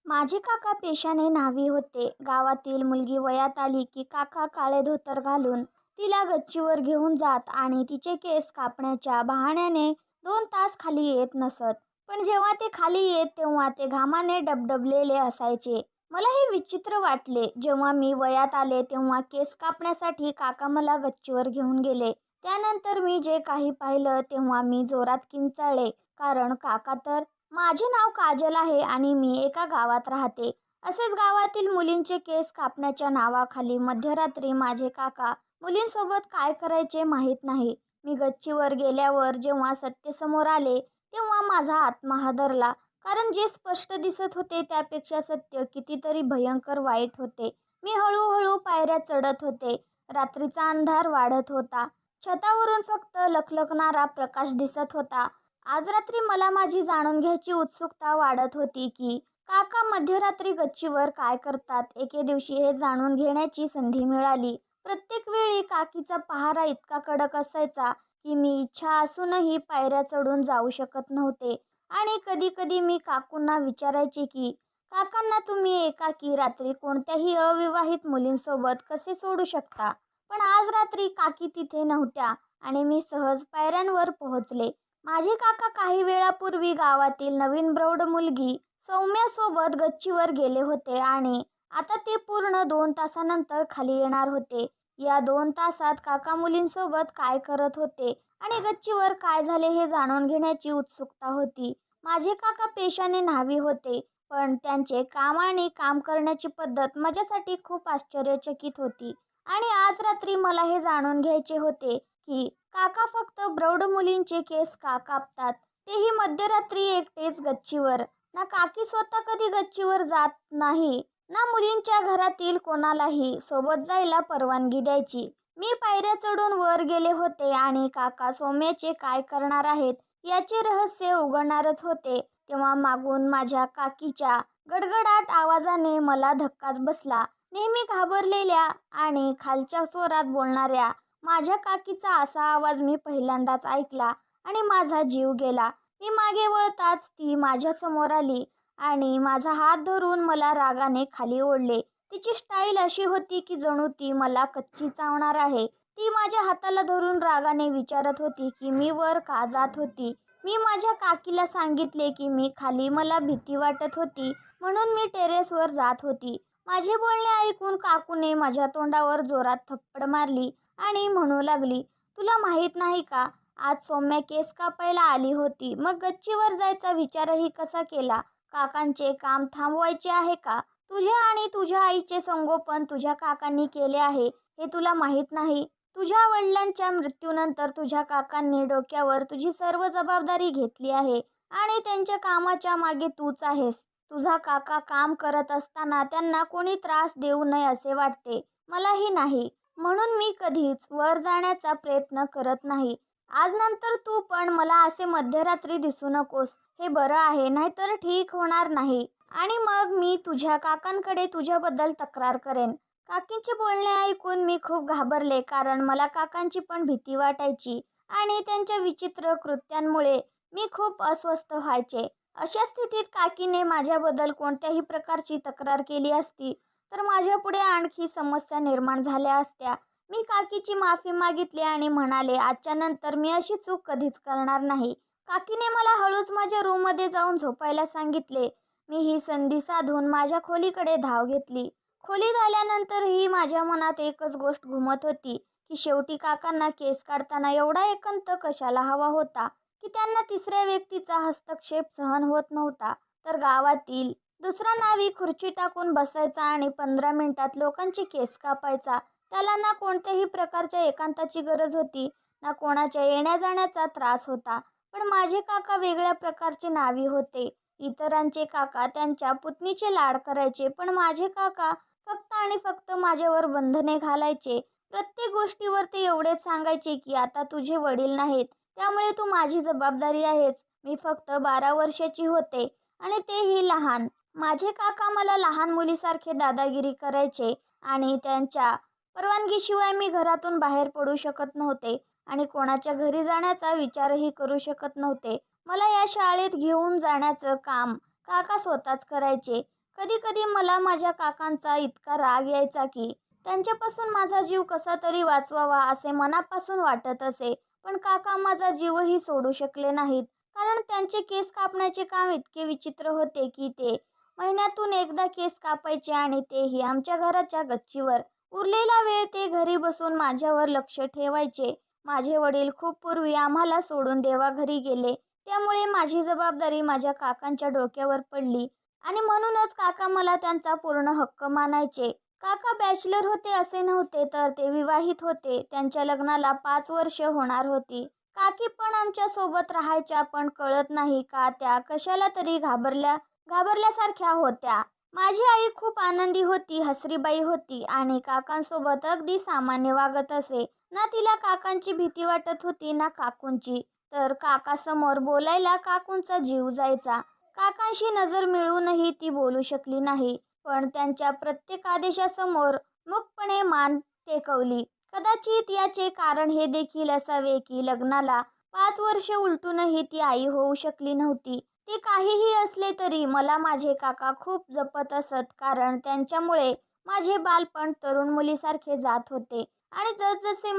माझे काका पेशाने न्हावी होते. गावातील मुलगी वयात आली की काका काळे धोतर घालून तिला गच्चीवर घेऊन जात आणि तिचे केस कापण्याच्या बहाण्याने 2 तास खाली येत नसत. पण जेव्हा ते खाली येत तेव्हा ते घामाने डबडबलेले असायचे. मला हे विचित्र वाटले. जेव्हा मी वयात आले तेव्हा केस कापण्यासाठी काका मला गच्चीवर घेऊन गेले. त्यानंतर मी जे काही पाहिलं तेव्हा मी जोरात किंचाळले, कारण काका तर माझे नाव काजल आहे आणि मी एका गावात राहते. असेच गावातील मुलींचे केस कापण्याच्या नावाखाली मध्यरात्री माझे काका मुलींसोबत काय करायचे माहीत नाही. मी गच्चीवर गेल्यावर जेव्हा सत्य समोर आले तेव्हा माझा आत्मा हादरला, कारण जे स्पष्ट दिसत होते त्यापेक्षा सत्य कितीतरी भयंकर वाईट होते. मी हळूहळू पायऱ्या चढत होते. रात्रीचा अंधार वाढत होता. छतावरून फक्त लखलखणारा प्रकाश दिसत होता. आज रात्री मला माझी जाणून घ्यायची उत्सुकता वाढत होती की काका मध्यरात्री गच्चीवर काय करतात. एके दिवशी हे जाणून घेण्याची संधी मिळाली. प्रत्येक वेळी काकीचा पहारा इतका कडक असायचा की मी इच्छा असूनही पायऱ्या चढून जाऊ शकत नव्हते. आणि कधी कधी मी काकूंना विचारायचे की काकांना तुम्ही एकाकी रात्री कोणत्याही अविवाहित मुलींसोबत कसे सोडू शकता. पण आज रात्री काकी तिथे नव्हत्या आणि मी सहज पायऱ्यांवर पोहोचले. माझे काका काही वेळापूर्वी गावातील नवीन प्रौढ मुलगी सौम्यासोबत गच्चीवर गेले होते आणि आता ते पूर्ण 2 तासानंतर खाली येणार होते. या 2 तासात काका मुलींसोबत काय करत होते आणि गच्चीवर काय झाले हे जाणून घेण्याची उत्सुकता होती. माझे काका पेशाने न्हावी होते, पण त्यांचे काम आणि काम करण्याची पद्धत माझ्यासाठी खूप आश्चर्यचकित होती. आणि आज रात्री मला हे जाणून घ्यायचे होते की काका फक्त प्रौढ मुलींचे केस का कापतात, तेही मध्यरात्री एकटेच गच्चीवर. ना काकी स्वतः कधी गच्चीवर जात नाही, ना मुलींच्या घरातील कोणालाही सोबत जायला परवानगी द्यायची. मी पायऱ्या चढून वर गेले होते आणि काका सौम्याचे काय करणार आहेत याचे रहस्य उघडणारच होते, तेव्हा मागून माझ्या काकीच्या गडगडाट आवाजाने मला धक्काच बसला. नेहमी घाबरलेल्या आणि खालच्या स्वरात बोलणाऱ्या माझ्या काकीचा असा आवाज मी पहिल्यांदाच ऐकला आणि माझा जीव गेला. मी मागे वळताच ती माझ्या समोर आली आणि माझा हात धरून मला रागाने खाली ओढले. तिची स्टाईल अशी होती की जणू ती मला कच्ची चावणार आहे. ती माझ्या हाताला धरून रागाने विचारत होती की मी वर का जात होती. मी माझ्या काकीला सांगितले की मी खाली मला भीती वाटत होती म्हणून मी टेरेसवर जात होती. माझे बोलणे ऐकून काकूने माझ्या तोंडावर जोरात थप्पड मारली आणि म्हणू लागली, तुला माहीत नाही का, आज सौम्या केस कापायला आली होती, मग गच्चीवर जायचा विचारही कसा केला. काकांचे काम थांबवायचे आहे का. तुझ्या आणि तुझ्या आईचे संगोपन तुझ्या काकांनी केले आहे हे तुला माहीत नाही. तुझ्या वडिलांच्या मृत्यूनंतर तुझ्या काकांनी डोक्यावर तुझी सर्व जबाबदारी घेतली आहे आणि त्यांच्या कामाच्या मागे तूच आहेस. तुझा काका काम करत असताना त्यांना कोणी त्रास देऊ नये असे वाटते. मलाही नाही, म्हणून मी कधीच वर जाण्याचा प्रयत्न करत नाही. आज नंतर तू पण मला असे मध्यरात्री दिसू नकोस, हे बरं आहे, नाहीतर ठीक होणार नाही. आणि मग मी तुझ्या काकांकडे तुझ्याबद्दल तक्रार करेन. काकींचे बोलणे ऐकून मी खूप घाबरले, कारण मला काकांची पण भीती वाटायची आणि त्यांच्या विचित्र कृत्यांमुळे मी खूप अस्वस्थ व्हायचे. अशा स्थितीत काकीने माझ्याबद्दल कोणत्याही प्रकारची तक्रार केली असती तर माझ्यापुढे आणखी समस्या निर्माण झाल्या असत्या. मी काकीची माफी मागितली आणि म्हणाले, आजच्या नंतर मी अशी चूक कधीच करणार नाही. काकीने मला हळूच माझ्या रूममध्ये जाऊन झोपायला सांगितले. मी ही संधी साधून माझ्या खोलीकडे धाव घेतली. खोलीत आल्यानंतरही माझ्या मनात एकच गोष्ट घुमत होती की शेवटी काकांना केस काढताना एवढा एकंत कशाला हवा होता की त्यांना तिसऱ्या व्यक्तीचा हस्तक्षेप सहन होत नव्हता. तर गावातील दुसरा नावी खुर्ची टाकून बसायचा आणि 15 मिनिटात लोकांचे केस कापायचा. त्याला ना कोणत्याही प्रकारच्या एकांताची गरज होती, ना कोणाच्या येण्या जाण्याचा त्रास होता. पण माझे काका वेगळ्या प्रकारचे नावी होते. इतरांचे काका त्यांच्या पुतणीचे लाड करायचे, पण माझे काका फक्त आणि फक्त माझ्यावर बंधने घालायचे. प्रत्येक गोष्टीवर ते एवढेच सांगायचे की आता तुझे वडील नाहीत, त्यामुळे तू माझी जबाबदारी आहेस. मी फक्त 12 वर्षाची होते आणि तेही लहान. माझे काका मला लहान मुलीसारखे दादागिरी करायचे आणि त्यांच्या परवानगीशिवाय मी घरातून बाहेर पडू शकत नव्हते आणि कोणाच्या घरी जाण्याचा विचारही करू शकत नव्हते. मला या शाळेत घेऊन जाण्याचं काम काका स्वतःच करायचे. कधी कधी मला माझ्या काकांचा इतका राग यायचा की त्यांच्यापासून माझा जीव कसा तरी वाचवावा असे मनापासून वाटत असे. पण काका माझा जीवही सोडू शकले नाहीत, कारण त्यांचे केस कापण्याचे काम इतके विचित्र होते की ते महिन्यातून एकदा केस कापायचे आणि तेही आमच्या घराच्या गच्चीवर. उरलेला वेळ ते घरी बसून माझ्यावर लक्ष ठेवायचे. माझे वडील खूप पूर्वी आम्हाला सोडून देवाघरी गेले, त्यामुळे माझी जबाबदारी माझ्या काकांच्या डोक्यावर पडली आणि म्हणूनच काका मला त्यांचा पूर्ण हक्क मानायचे. काका बॅचलर होते असे नव्हते, तर ते विवाहित होते. त्यांच्या लग्नाला 5 वर्ष होणार होती. काकी पण आमच्या सोबत राहायच्या, पण कळत नाही का त्या कशाला तरी घाबरल्यासारख्या होत्या. माझी आई खूप आनंदी होती, हसरीबाई होती आणि काकांसोबत अगदी सामान्य वागत असे. ना तिला काकांची भीती वाटत होती ना काकूंची. तर काकासमोर बोलायला काकूंचा जीव जायचा. काकांशी नजर मिळवूनही ती बोलू शकली नाही, पण त्यांच्या प्रत्येक आदेशासमोर मूकपणे मान टेकवली. कदाचित याचे कारण हे देखील असावे की लग्नाला 5 वर्ष उलटूनही ती आई होऊ शकली नव्हती. ते काहीही असले तरी मला माझे काका खूप जपत असत, कारण त्यांच्यामुळे माझे बालपण तरुण मुलीसारखे जात होते. आणि जसजसे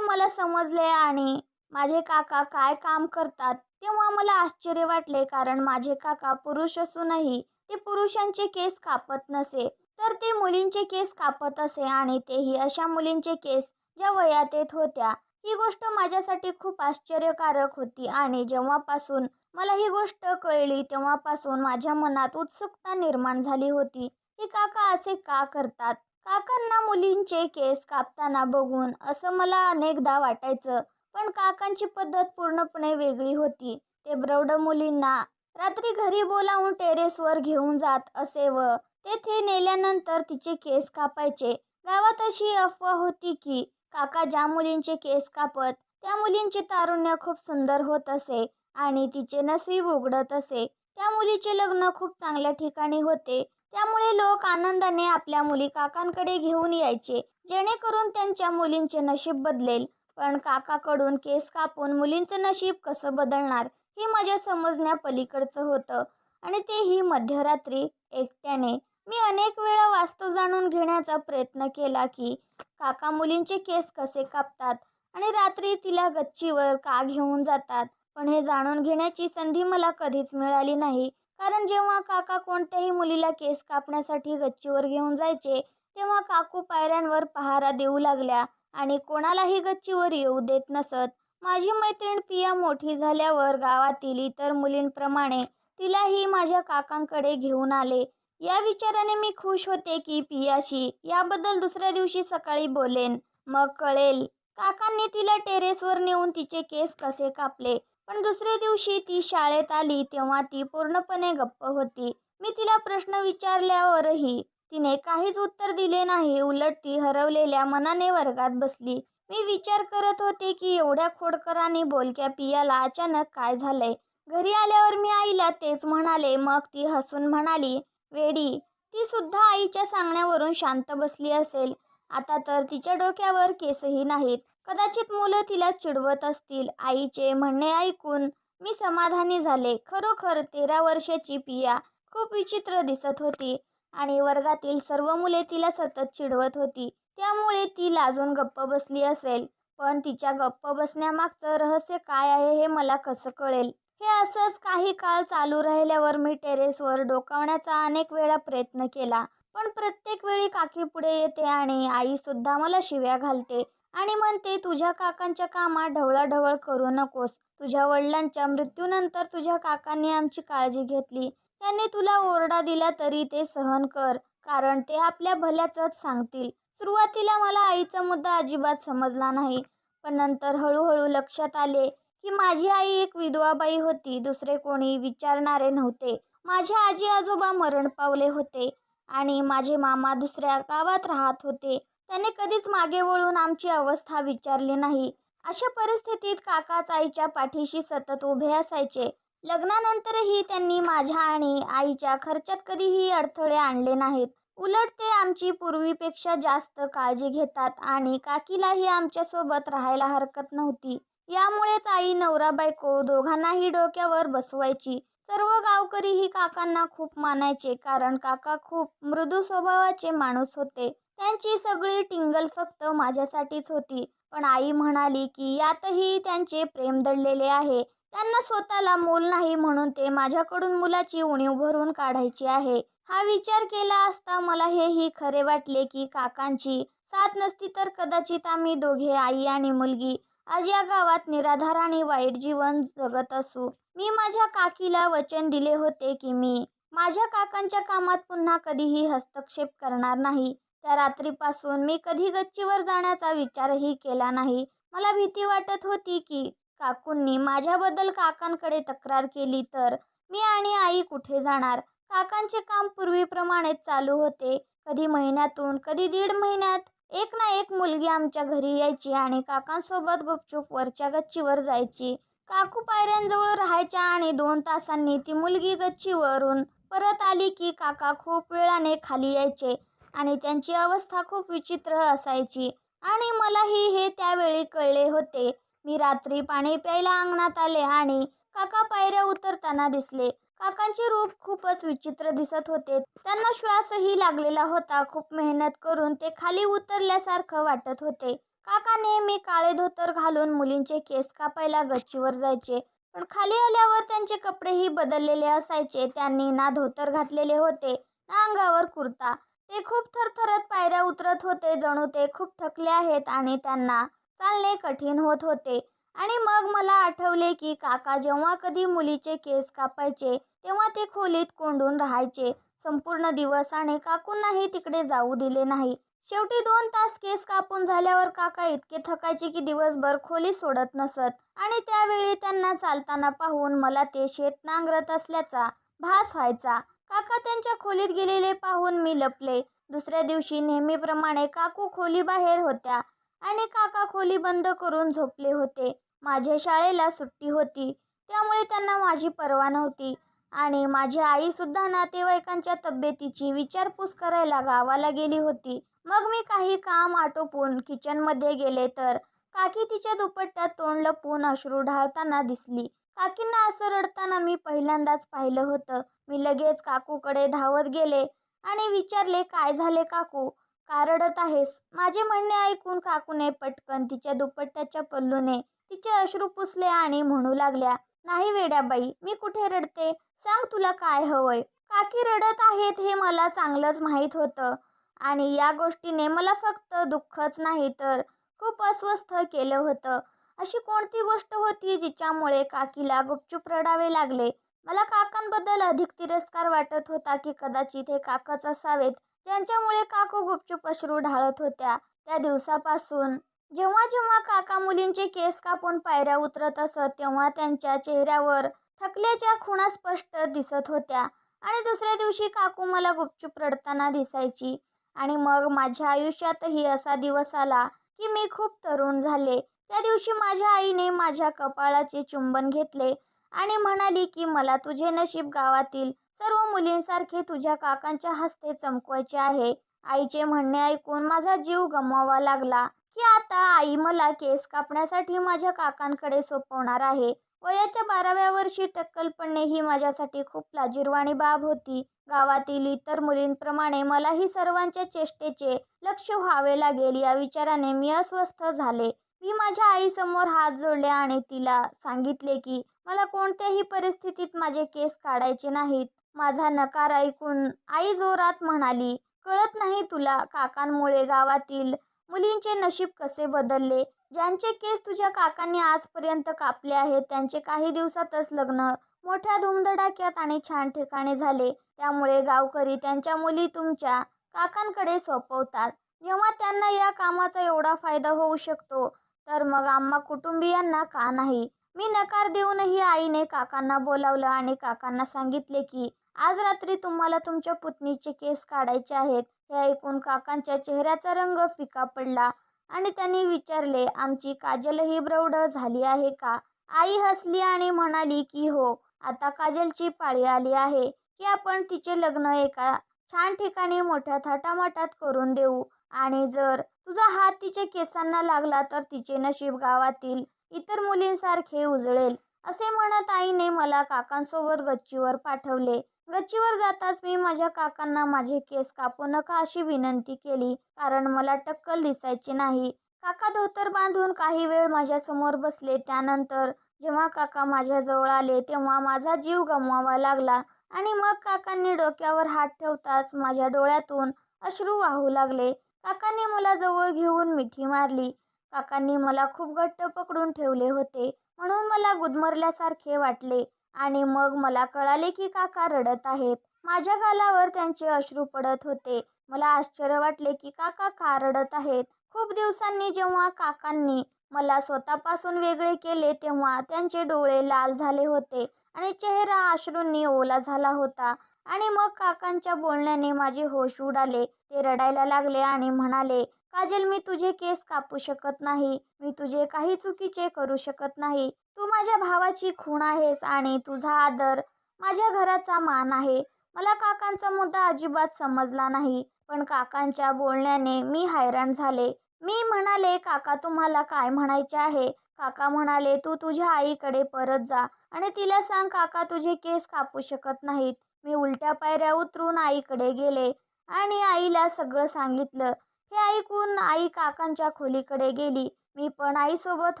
मला समजले आणि माझे काका काय काम करतात, तेव्हा मला आश्चर्य वाटले, कारण माझे काका पुरुष असूनही ते पुरुषांचे केस कापत नसे, तर ते मुलींचे केस कापत असे, आणि तेही अशा मुलींचे केस ज्या वयात येत होत्या. ही गोष्ट माझ्यासाठी खूप आश्चर्यकारक होती आणि जेव्हापासून मला ही गोष्ट कळली तेव्हापासून माझ्या मनात उत्सुकता निर्माण झाली होती. हे काका असे का करतात? काकांना मुलींचे केस कापताना बघून असं मला अनेकदा वाटायचं, पण काकांची पद्धत पूर्णपणे वेगळी होती. ते प्रौढ मुलींना रात्री घरी बोलावून टेरेसवर घेऊन जात असे व तेथे नेल्यानंतर तिचे केस कापायचे. गावात अशी अफवा होती की काका ज्या मुलींचे केस कापत त्या मुलींचे तारुण्य खूप सुंदर होत असे आणि तिचे नशीब उघडत असे. त्या मुलीचे लग्न खूप चांगल्या ठिकाणी होते, त्यामुळे लोक आनंदाने आपल्या मुली काकांकडे घेऊन यायचे, जेणेकरून त्यांच्या मुलींचे नशीब बदलेल. पण काकाकडून केस कापून मुलींचं नशीब कसं बदलणार हे माझ्या समजण्यापलीकडचं होतं, आणि तेही मध्यरात्री एकट्याने. मी अनेक वेळा वास्तव जाणून घेण्याचा प्रयत्न केला की काका मुलींचे केस कसे कापतात आणि रात्री तिला गच्चीवर का घेऊन जातात, पण हे जाणून घेण्याची संधी मला कधीच मिळाली नाही. कारण जेव्हा काका कोणत्याही मुलीला केस कापण्यासाठी गच्चीवर घेऊन जायचे, तेव्हा काकू पायऱ्यांवर पहारा देऊ लागल्या आणि कोणालाही गच्चीवर येऊ देत नसत. माझी मैत्रीण पिया मोठी झाल्यावर गावातील इतर मुलींप्रमाणे तिलाही माझ्या काकांकडे घेऊन आले. या विचाराने मी खुश होते की पियाशी याबद्दल दुसऱ्या दिवशी सकाळी बोलेन, मग कळेल काकांनी तिला टेरेसवर नेऊन तिचे केस कसे कापले. पण दुसऱ्या दिवशी ती शाळेत आली तेव्हा ती पूर्णपणे गप्प होती. मी तिला प्रश्न विचारल्यावरही तिने काहीच उत्तर दिले नाही. उलट ती हरवलेल्या मनाने वर्गात बसली. मी विचार करत होते की एवढ्या खोडकर आणि बोलक्या पियाला अचानक काय झालंय. घरी आल्यावर मी आईला तेच म्हणाले. मग ती हसून म्हणाली, वेडी, ती सुद्धा आईच्या सांगण्यावरून शांत बसली असेल. आता तर तिच्या डोक्यावर केसही नाहीत. कदाचित मुलं तिला चिडवत असतील. आईचे म्हणणे ऐकून मी समाधानी झाले. खरोखर 13 वर्षाची पिया खूप विचित्र दिसत होती आणि वर्गातील सर्व मुले तिला सतत चिडवत होती. त्यामुळे ती लाजून गप्प बसली असेल. पण तिच्या गप्प बसण्यामागचं रहस्य काय आहे हे मला कसं कळेल? हे असंच काही काळ चालू राहिल्यावर मी टेरेसवर डोकावण्याचा अनेक वेळा प्रयत्न केला, पण प्रत्येक वेळी काकी पुढे येते आणि आई सुद्धा मला शिव्या घालते आणि म्हणते, तुझ्या काकांच्या कामात ढवळाढवळ करू नकोस. तुझ्या वडिलांच्या मृत्यूनंतर तुझ्या काकांनी आमची काळजी घेतली. त्यांनी तुला ओरडा दिला तरी ते सहन कर, कारण ते आपल्या भल्याचंच सांगतील. सुरुवातीला मला आईचा मुद्दा अजिबात समजला नाही, पण नंतर हळूहळू लक्षात आले की माझी आई एक विधवा बाई होती. दुसरे कोणी विचारणारे नव्हते. माझे आजी आजोबा मरण पावले होते आणि माझे मामा दुसऱ्या गावात राहत होते. त्याने कधीच मागे वळून आमची अवस्था विचारली नाही. अशा परिस्थितीत काकाच आईच्या पाठीशी सतत उभे असायचे. लग्नानंतरही त्यांनी माझ्या आणि आईच्या खर्चात कधीही अडथळे आणले नाहीत. उलट ते आमची पूर्वीपेक्षा जास्त काळजी घेतात आणि काकीलाही आमच्यासोबत राहायला हरकत नव्हती. यामुळेच आई नवरा बायको दोघांनाही डोक्यावर बसवायची. सर्व गावकरीही काकांना खूप मानायचे, कारण काका खूप मृदू स्वभावाचे माणूस होते. त्यांची सगळी टिंगल फक्त माझ्यासाठीच होती. पण आई म्हणाली की यातही त्यांचे प्रेम दडलेले आहे. त्यांना स्वतःला मूल नाही म्हणून ते माझ्याकडून मुलाची उणीव भरून काढायची आहे. हा विचार केला असता मला हेही खरे वाटले की काकांची साथ नसती तर कदाचित आम्ही दोघे, आई आणि मुलगी, आज या गावात निराधार आणि वाईट जीवन जगत असू. मी माझ्या काकीला वचन दिले होते की मी माझ्या काकांच्या कामात पुन्हा कधीही हस्तक्षेप करणार नाही. त्या रात्रीपासून मी कधी गच्चीवर जाण्याचा विचारही केला नाही. मला भीती वाटत होती की काकूंनी माझ्याबद्दल काकांकडे तक्रार केली तर मी आणि आई कुठे जाणार. काकांचे काम पूर्वीप्रमाणेच चालू होते. कधी महिन्यातून, कधी 1.5 महिन्यात एक ना एक मुलगी आमच्या घरी यायची आणि काकांसोबत गुपचूप वरच्या गच्चीवर जायची. काकू पायऱ्यांजवळ राहायच्या आणि 2 तासांनी ती मुलगी गच्चीवरून परत आली की काका खूप वेळाने खाली यायचे आणि त्यांची अवस्था खूप विचित्र असायची. आणि मलाही हे त्यावेळी कळले होते. मी रात्री पाणी प्यायला अंगणात आले आणि काका पायऱ्या उतरताना दिसले. काकांचे रूप खूपच विचित्र दिसत होते. त्यांना श्वासही लागलेला होता. खूप मेहनत करून ते खाली उतरल्यासारखं वाटत होते. काका नेहमी काळे धोतर घालून मुलींचे केस कापायला गच्चीवर जायचे. पण खाली आल्यावर त्यांचे कपडेही बदललेले असायचे. त्यांनी ना धोतर घातलेले होते ना अंगावर कुर्ता. ते खूप थरथरत पायऱ्या उतरत होते, जणू ते खूप थकले आहेत आणि त्यांना चालणे कठीण होत होते. आणि मग मला आठवले की काका जेव्हा कधी मुलीचे केस कापायचे तेव्हा ते खोलीत कोंडून राहायचे संपूर्ण दिवस आणि काकूंनाही तिकडे जाऊ दिले नाही. शेवटी 2 तास केस कापून झाल्यावर काका इतके थकायचे की दिवसभर खोली सोडत नसत. आणि त्यावेळी त्यांना चालताना पाहून मला ते शेत नांगरत असल्याचा भास व्हायचा. काका त्यांच्या खोलीत गेलेले पाहून मी लपले. दुसऱ्या दिवशी नेहमीप्रमाणे काकू खोलीबाहेर होत्या आणि काका खोली बंद करून झोपले होते. माझ्या शाळेला सुट्टी होती, त्यामुळे त्यांना माझी पर्वा नव्हती. आणि माझी आई सुद्धा नातेवाईकांच्या तब्येतीची विचारपूस करायला गावाला गेली होती. मग मी काही काम आटोपून किचनमध्ये गेले तर काकी तिच्या दुपट्ट्यात तोंड लपवून अश्रू ढाळताना दिसली. काकींना असं रडताना मी पहिल्यांदाच पाहिलं होतं. मी लगेच काकूकडे धावत गेले आणि विचारले, काय झाले काकू, का रडत आहेस? माझे म्हणणे ऐकून काकूने पटकन तिच्या दुपट्ट्याच्या पल्लूने तिचे अश्रू पुसले आणि म्हणू लागल्या, नाही वेड्याबाई, मी कुठे रडते, सांग तुला काय हवंय. काकी रडत आहेत हे मला चांगलंच माहीत होतं आणि या गोष्टीने मला फक्त दुःखच नाही तर खूप अस्वस्थ केलं होतं. अशी कोणती गोष्ट होती जिच्यामुळे काकीला गुपचूप रडावे लागले? मला काकांबद्दल अधिक तिरस्कार वाटत होता की कदाचित हे काकच असावेत ज्यांच्यामुळे काकू गुपचूप अश्रू ढाळत होत्या. त्या दिवसापासून जेव्हा जेव्हा काका मुलींचे केस कापून पायऱ्या उतरत असत तेव्हा त्यांच्या चेहऱ्यावर थकल्याच्या खुणा स्पष्ट दिसत होत्या. आणि दुसऱ्या दिवशी काकू मला गुपचूप रडताना दिसायची. आणि मग माझ्या आयुष्यातही असा दिवस आला की मी खूप तरुण झाले. त्या दिवशी माझ्या आईने माझ्या कपाळाचे चुंबन घेतले आणि म्हणाली की मला तुझे नशीब गावातील सर्व मुलींसारखे तुझ्या काकांच्या हस्ते चमकवायचे आहे. आईचे म्हणणे ऐकून माझा जीव गमवावा लागला की आता आई मला केस कापण्यासाठी माझ्या काकांकडे सोपवणार आहे. वयाच्या 12व्या वर्षी टक्कल पडणे ही माझ्यासाठी खूप लाजिरवाणी बाब होती. गावातील इतर मुलींप्रमाणे मलाही सर्वांच्या चेष्टेचे लक्ष व्हावे लागेल या विचाराने मी अस्वस्थ झाले. मी माझ्या आईसमोर हात जोडले आणि तिला सांगितले की मला कोणत्याही परिस्थितीत माझे केस काढायचे नाहीत. माझा नकार ऐकून आई जोरात म्हणाली, कळत नाही तुला, काकांमुळे गावातील मुलींचे नशीब कसे बदलले. ज्यांचे केस तुझ्या काकांनी आजपर्यंत कापले आहेत त्यांचे काही दिवसातच लग्न मोठ्या धूमधडाक्यात आणि छान ठिकाणी झाले. त्यामुळे गावकरी त्यांच्या मुली तुमच्या काकांकडे सोपवतात. जेव्हा त्यांना या कामाचा एवढा फायदा होऊ शकतो तर मग आम्हा कुटुंबियांना का नाही. मी नकार देऊनही आईने काकांना बोलावलं आणि काकांना सांगितले की आज रात्री तुम्हाला तुमच्या पुतणीचे केस काढायचे आहेत. हे ऐकून काकांच्या चेहऱ्याचा रंग फिका पडला आणि त्यांनी विचारले, आमची काजलही प्रौढ झाली आहे का? आई हसली आणि म्हणाली की हो, आता काजलची पाळी आली आहे की आपण तिचे लग्न एका छान ठिकाणी मोठ्या थाटामाटात करून देऊ. आणि जर तुझा हात तिच्या केसांना लागला तर तिचे नशीब गावातील इतर मुलींसारखे उजळेल. असे म्हणत आईने मला काकांसोबत गच्चीवर पाठवले. गच्चीवर जाताच मी माझ्या काकांना माझे केस कापू नका अशी विनंती केली, कारण मला टक्कल दिसायची नाही. काका धोतर बांधून काही वेळ माझ्यासमोर बसले. त्यानंतर जेव्हा काका माझ्याजवळ आले तेव्हा माझा जीव गमवावा लागला आणि मग काकांनी डोक्यावर हात ठेवताच माझ्या डोळ्यातून अश्रू वाहू लागले. काकांनी मला जवळ घेऊन मिठी मारली. काकांनी मला खूप घट्ट पकडून ठेवले होते, म्हणून मला गुदमरल्यासारखे वाटले आणि मग मला कळाले की काका रडत आहेत. माझ्या गालावर त्यांचे अश्रू पडत होते. मला आश्चर्य वाटले की काका का रडत आहेत. खूप दिवसांनी जेव्हा काकांनी मला स्वतःपासून वेगळे केले तेव्हा त्यांचे डोळे लाल झाले होते आणि चेहरा अश्रूंनी ओला झाला होता. आणि मग काकांच्या बोलण्याने माझे होश उडाले. ते रडायला लागले आणि म्हणाले, काजल, मी तुझे केस कापू शकत नाही. मी तुझे काही चुकीचे करू शकत नाही. तू माझ्या भावाची खूण आहेस आणि तुझा आदर माझ्या घराचा मान आहे. मला काकांचा मुद्दा अजिबात समजला नाही, पण काकांच्या बोलण्याने मी हैराण झाले. मी म्हणाले, काका, तुम्हाला काय म्हणायचे आहे? काका म्हणाले, तू तुझ्या आईकडे परत जा आणि तिला सांग काका तुझे केस कापू शकत नाहीत. मी उलट्या पायऱ्या उतरून आईकडे गेले आणि आईला सगळं सांगितलं. हे ऐकून आई काकांच्या खोलीकडे गेली. मी पण आईसोबत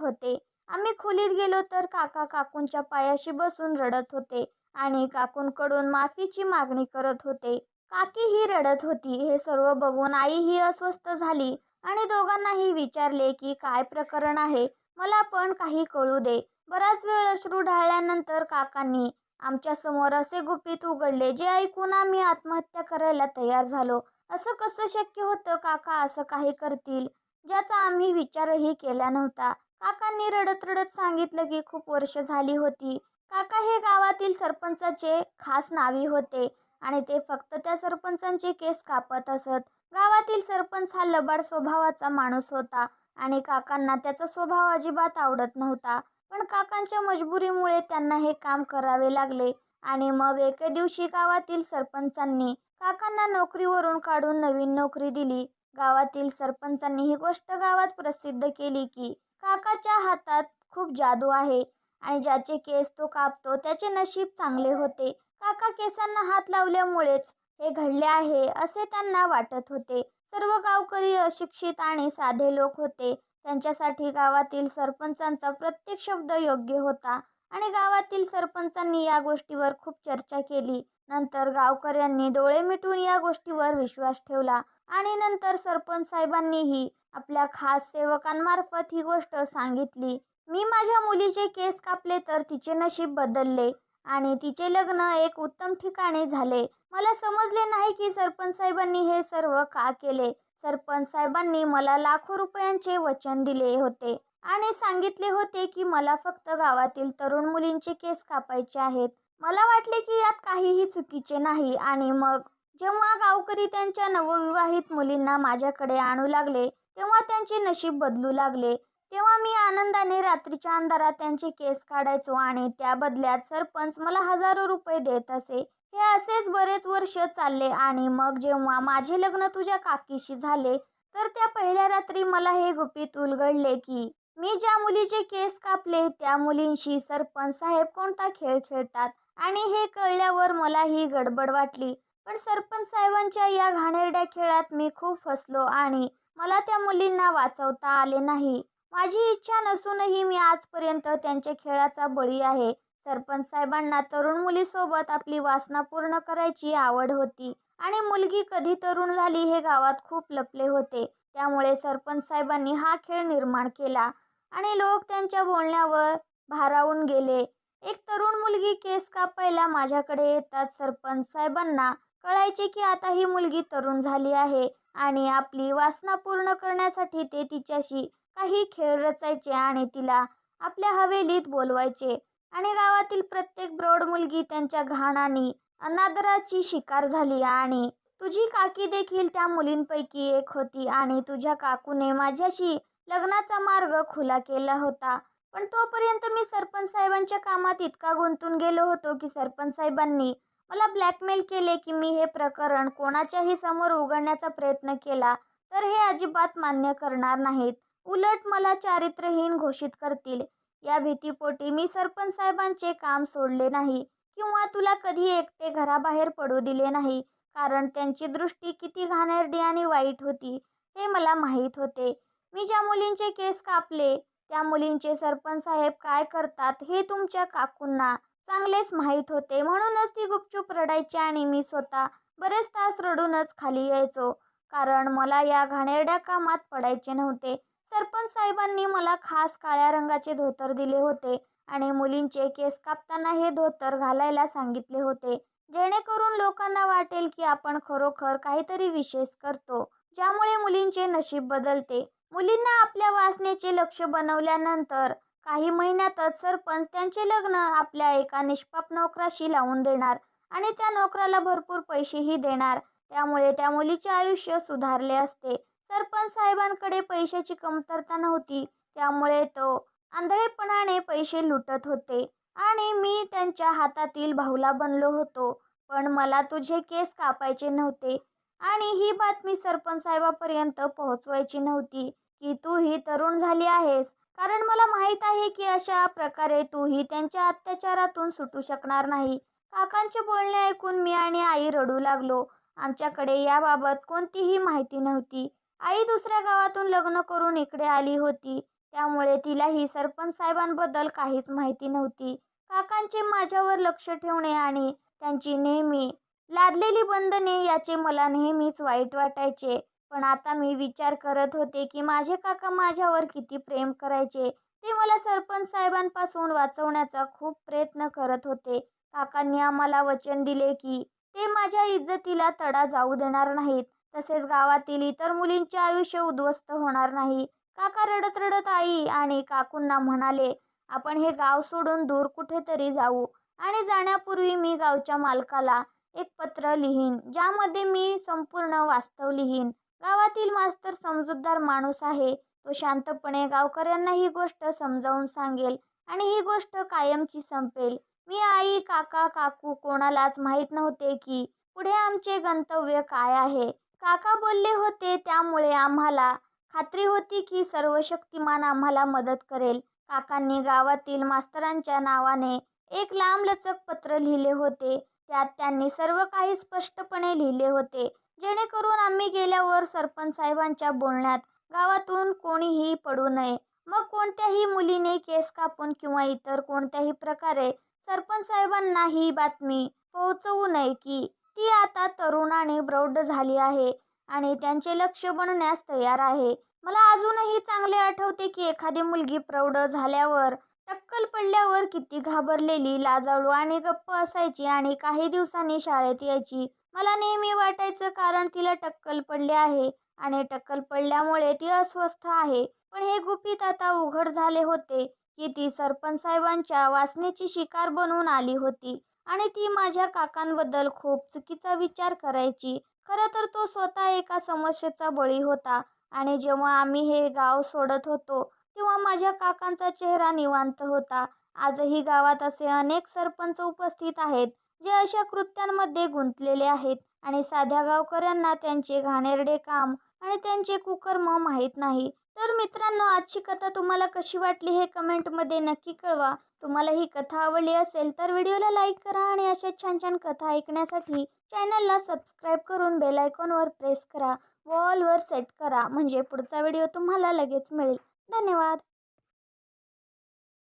होते. आम्ही खोलीत गेलो तर काका काकूंच्या पायाशी बसून रडत होते आणि काकूंकडून माफीची मागणी करत होते. काकीही रडत होती. हे सर्व बघून आईही अस्वस्थ झाली आणि दोघांनाही विचारले की काय प्रकरण आहे, मला पण काही कळू दे. बराच वेळ अश्रू ढाळल्यानंतर काकांनी आमच्या समोर असे गुपित उघडले जे ऐकून आम्ही आत्महत्या करायला तयार झालो. असं कसं शक्य होतं? काका असं काही करतील ज्याचा आम्ही विचारही केला नव्हता. काकांनी रडत रडत सांगितलं की खूप वर्ष झाली होती. काका हे गावातील सरपंचाचे खास नावी होते आणि ते फक्त त्या सरपंचांचे केस कापत असत. गावातील सरपंच हा लबाड स्वभावाचा माणूस होता आणि काकांना त्याचा स्वभाव अजिबात आवडत नव्हता. पण काकांच्या मजबुरीमुळे त्यांना हे काम करावे लागले आणि मग एके दिवशी गावातील सरपंचांनी काकांना नोकरीवरून काढून नवीन नोकरी दिली. गावातील सरपंचांनी ही गोष्ट गावात प्रसिद्ध केली की काकाच्या हातात खूप जादू आहे आणि ज्याचे केस तो कापतो त्याचे नशीब चांगले होते. काका केसांना हात लावल्यामुळेच हे घडले आहे असे त्यांना वाटत होते. सर्व गावकरी अशिक्षित आणि साधे लोक होते. त्यांच्यासाठी गावातील सरपंचांचा प्रत्येक शब्द योग्य होता आणि गावातील सरपंचांनी या गोष्टीवर खूप चर्चा केली. नंतर गावकऱ्यांनी डोळे मिटून या गोष्टीवर विश्वास ठेवला आणि नंतर सरपंच साहेबांनीही आपल्या खास सेवकांमार्फत ही गोष्ट सांगितली. मी माझ्या मुलीचे केस कापले तर तिचे नशीब बदलले आणि तिचे लग्न एक उत्तम ठिकाणी झाले. मला समजले नाही की सरपंच साहेबांनी हे सर्व का केले. सरपंच साहेबांनी मला लाखो रुपयांचे वचन दिले होते आणि सांगितले होते की मला फक्त गावातील तरुण मुलींचे केस कापायचे आहेत. मला वाटले की यात काहीही चुकीचे नाही आणि मग जेव्हा गावकरी त्यांच्या नवविवाहित मुलींना माझ्याकडे आणू लागले तेव्हा त्यांचे नशीब बदलू लागले. तेव्हा मी आनंदाने रात्रीच्या अंधारात त्यांचे केस काढायचो आणि त्या बदल्यात सरपंच मला हजारो रुपये देत असे. हे असेच बरेच वर्ष चालले आणि मग जेव्हा माझे लग्न तुझ्या काकीशी झाले तर त्या पहिल्या रात्री मला हे गुपित उलगडले की मी ज्या मुलीचे केस कापले त्या मुलींशी सरपंच साहेब कोणता खेळ खेळतात आणि हे कळल्यावर मला ही गडबड वाटली. पण सरपंच साहेबांच्या या घाणेरड्या खेळात मी खूप फसलो आणि मला त्या मुलींना वाचवता आले नाही. माझी इच्छा नसूनही मी आजपर्यंत त्यांच्या खेळाचा बळी आहे. सरपंच साहेबांना तरुण मुलीसोबत आपली वासना पूर्ण करायची आवड होती आणि मुलगी कधी तरुण झाली हे गावात खूप लपले होते. त्यामुळे सरपंच साहेबांनी हा खेळ निर्माण केला आणि लोक त्यांच्या बोलण्यावर भारावून गेले. एक तरुण मुलगी केस कापायला माझ्याकडे येताच सरपंच साहेबांना कळायचे की आता ही मुलगी तरुण झाली आहे आणि आपली वासना पूर्ण करण्यासाठी ते तिच्याशी काही खेळ रचायचे आणि तिला आपल्या हवेलीत बोलवायचे आणि गावातील प्रत्येक प्रौढ मुलगी त्यांच्या घाण आणि अनादराची शिकार झाली आणि तुझी काकी देखील त्या मुलींपैकी एक होती आणि तुझ्या काकूने माझ्याशी लग्नाचा मार्ग खुला केला होता. पण तोपर्यंत मी सरपंच साहेबांच्या कामात इतका गुंतून गेलो होतो की सरपंच साहेबांनी मला ब्लॅकमेल केले की मी हे प्रकरण कोणाच्याही समोर उघडण्याचा प्रयत्न केला तर हे अजिबात मान्य करणार नाहीत. उलट मला चारित्र्यहीन घोषित करतील. या भीतीपोटी मी सरपंच साहेबांचे काम सोडले नाही किंवा तुला कधी एकटे घराबाहेर पडू दिले नाही, कारण त्यांची दृष्टी किती घाणेरडी आणि वाईट होती हे मला माहीत होते. मी ज्या मुलींचे केस कापले त्या मुलींचे सरपंच साहेब काय करतात हे तुमच्या काकूंना चांगलेच माहीत होते. म्हणूनच ती गुपचूप रडायची आणि मी स्वतः बरेच तास रडूनच खाली यायचो, कारण मला या घाणेरड्या कामात पडायचे नव्हते. सरपंच साहेबांनी मला खास काळ्या रंगाचे धोतर दिले होते आणि मुलींचे केस कापताना हे धोतर घालायला सांगितले होते, जेणेकरून लोकांना वाटेल की आपण खरोखर काहीतरी विशेष करतो, ज्यामुळे मुलींचे नशीब बदलते. मुलींना आपल्या वासनेचे लक्ष्य बनवल्यानंतर काही महिन्यातच सरपंच त्यांचे लग्न आपल्या एका निष्पाप नोकराशी लावून देणार आणि त्या नोकराला भरपूर पैसेही देणार. त्यामुळे त्या मुलीचे आयुष्य सुधारले असते. सरपंच साहेबांकडे पैशाची कमतरता नव्हती, त्यामुळे तो आंधळेपणाने पैसे लुटत होते आणि मी त्यांच्या हातातील भावला बनलो होतो. पण मला तुझे केस कापायचे नव्हते आणि ही बातमी सरपंच साहेबापर्यंत पोहोचवायची नव्हती की तू ही तरुण झाली आहेस, कारण मला माहीत आहे की अशा प्रकारे तूही त्यांच्या अत्याचारातून सुटू शकणार नाही. काकांचे बोलणे ऐकून मी आणि आई रडू लागलो. आमच्याकडे याबाबत कोणतीही माहिती नव्हती. आई दुसऱ्या गावातून लग्न करून इकडे आली होती, त्यामुळे तिलाही सरपंच साहेबांबद्दल काहीच माहिती नव्हती. काकांचे माझ्यावर लक्ष ठेवणे आणि त्यांची नेहमी लादलेली बंधने याचे मला नेहमीच वाईट वाटायचे. पण आता मी विचार करत होते की माझे काका माझ्यावर किती प्रेम करायचे. ते मला सरपंच साहेबांपासून वाचवण्याचा खूप प्रयत्न करत होते. काकांनी आम्हाला वचन दिले की ते माझ्या इज्जतीला तडा जाऊ देणार नाहीत, तसेच गावातील इतर मुलींचे आयुष्य उद्ध्वस्त होणार नाही. काका रडत रडत आई आणि काकूंना म्हणाले, आपण हे गाव सोडून दूर कुठेतरी जाऊ आणि जाण्यापूर्वी मी गावच्या मालकाला एक पत्र लिहीन, ज्यामध्ये मी संपूर्ण वास्तव लिहीन. गावातील मास्तर समजूतदार माणूस आहे. तो शांतपणे गावकऱ्यांना ही गोष्ट समजावून सांगेल आणि ही गोष्ट कायमची संपेल. मी, आई, काका, काकू कोणालाच माहीत नव्हते की पुढे आमचे गंतव्य काय आहे. काका बोलले होते, त्यामुळे आम्हाला खात्री होती की सर्वशक्तिमान आम्हाला मदत करेल. काकांनी गावातील मास्तरांच्या नावाने एक लांबलचक पत्र लिहिले होते. त्यात त्यांनी सर्व काही स्पष्टपणे लिहिले होते, जेणेकरून आम्ही गेल्यावर सरपंच साहेबांच्या बोलण्यात गावातून कोणीही पडू नये. मग कोणत्याही मुलीने केस कापून किंवा इतर कोणत्याही प्रकारे सरपंच साहेबांना ही बातमी पोहोचवू नये की ती आता तरुण आणि प्रौढ झाली आहे आणि त्यांचे लक्ष बनण्यास तयार आहे. मला अजूनही चांगले आठवते की एखादी मुलगी प्रौढ झाल्यावर टक्कल पडल्यावर किती घाबरलेली, लाजाळू आणि गप्प असायची आणि काही दिवसांनी शाळेत यायची. मला नेहमी वाटायचं कारण तिला टक्कल पडले आहे आणि टक्कल पडल्यामुळे ती अस्वस्थ आहे. पण हे गुपित आता उघड झाले होते की ती सरपंच साहेबांच्या वासनेची शिकार बनून आली होती आणि ती माझ्या काकांबद्दल खूप चुकीचा विचार करायची. खरं तर तो स्वतः एका समस्येचा बळी होता आणि जेव्हा आम्ही हे गाव सोडत होतो तेव्हा माझ्या काकांचा चेहरा निवांत होता. आजही गावात असे अनेक सरपंच उपस्थित आहेत जे अशा कृत्यांमध्ये गुंतलेले आहेत आणि साध्या गावकऱ्यांना त्यांचे घाणेरडे काम आणि त्यांचे कुकर्म माहीत नाही. तर मित्रांनो, आजची कथा तुम्हाला कशी वाटली हे कमेंटमध्ये नक्की कळवा. तुम्हाला ही कथा आवडली असेल तर व्हिडिओला लाईक करा आणि अशा छान छान कथा ऐकण्यासाठी चॅनलला सबस्क्राईब करून बेल आयकॉनवर प्रेस करा. व ऑलवर सेट करा, म्हणजे पुढचा व्हिडिओ तुम्हाला लगेच मिळेल. धन्यवाद.